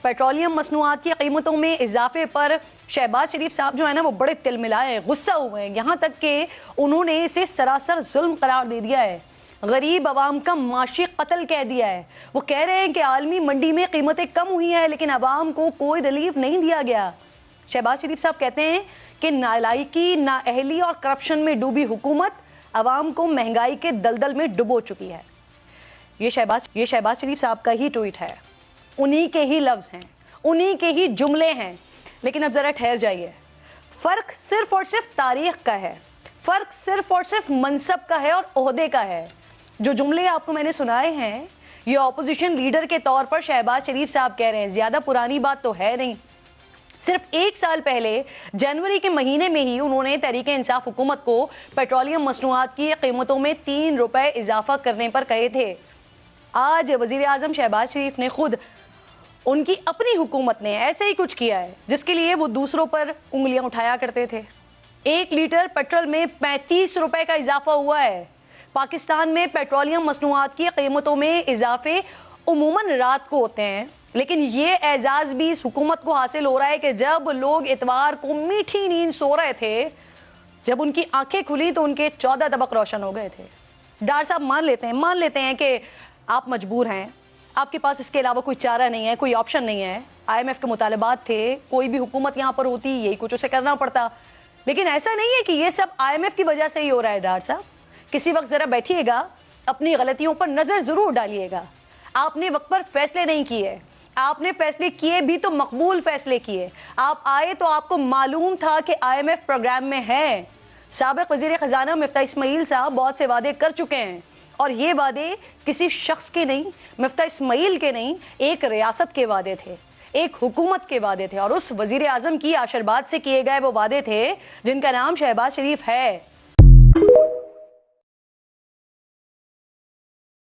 Petroleum मसनूआत की कीमतों में इजाफे पर शहबाज शरीफ साहब जो है ना वो बड़े तिलमिलाए हैं, गुस्सा हुए हैं, यहाँ तक कि उन्होंने इसे सरासर जुल्म करार दे दिया है, गरीब आवाम का माशी कत्ल कह दिया है। वो कह रहे हैं कि आलमी मंडी में कीमतें कम हुई हैं लेकिन आवाम को कोई रिलीफ नहीं दिया गया। शहबाज शरीफ साहब कहते हैं कि नालायकी, नाअहली और करप्शन में डूबी हुकूमत आवाम को महंगाई के दलदल में डुबो चुकी है। ये शहबाज शरीफ साहब का ही ट्वीट है, उन्हीं के ही लफ्ज हैं, उन्हीं के ही जुमले हैं। लेकिन अब जरा ठहर जाइए, फर्क सिर्फ और सिर्फ तारीख का है, फर्क सिर्फ और सिर्फ मनसब का है और ओहदे का है। जो जुमले आपको मैंने सुनाए हैं ये ऑपोजिशन लीडर के तौर पर शहबाज शरीफ साहब कह रहे हैं, ज्यादा पुरानी बात तो है नहीं। सिर्फ 1 साल पहले जनवरी के महीने में ही उन्होंने तहरीक इंसाफ हुकूमत को पेट्रोलियम मसनूआत की कीमतों में 3 रुपए इजाफा करने पर कहे थे। आज वजीर आजम शहबाज शरीफ ने खुद, उनकी अपनी हुकूमत ने ऐसे ही कुछ किया है जिसके लिए वो दूसरों पर उंगलियां उठाया करते थे। 1 लीटर पेट्रोल में 35 रुपए का इजाफा हुआ है। पाकिस्तान में पेट्रोलियम मसनूआत की कीमतों में इजाफे उमूमन रात को होते हैं, लेकिन ये एजाज भी इस हुकूमत को हासिल हो रहा है कि जब लोग इतवार को मीठी नींद सो रहे थे, जब उनकी आंखें खुली तो उनके 14 तबक रोशन हो गए थे। डार साहब मान लेते हैं कि आप मजबूर हैं, आपके पास इसके अलावा कोई चारा नहीं है, कोई ऑप्शन नहीं है। IMF के मुतालबात थे, कोई भी हुकूमत यहाँ पर होती यही कुछ उसे करना पड़ता, लेकिन ऐसा नहीं है कि ये सब IMF की वजह से ही हो रहा है। डार साहब किसी वक्त जरा बैठिएगा, अपनी गलतियों पर नजर जरूर डालिएगा। आपने वक्त पर फैसले नहीं किए, आपने फैसले किए भी तो मकबूल फैसले किए। आप आए तो आपको मालूम था कि IMF प्रोग्राम में है। साबिक वजीर खजाना मिफ्ता इस्माइल साहब बहुत से वादे कर चुके हैं और ये वादे किसी शख्स के नहीं, मिफ्ता इस्माइल के नहीं, एक रियासत के वादे थे, एक हुकूमत के वादे थे और उस वजीर आजम की आशीर्वाद से किए गए वो वादे थे जिनका नाम शहबाज शरीफ है।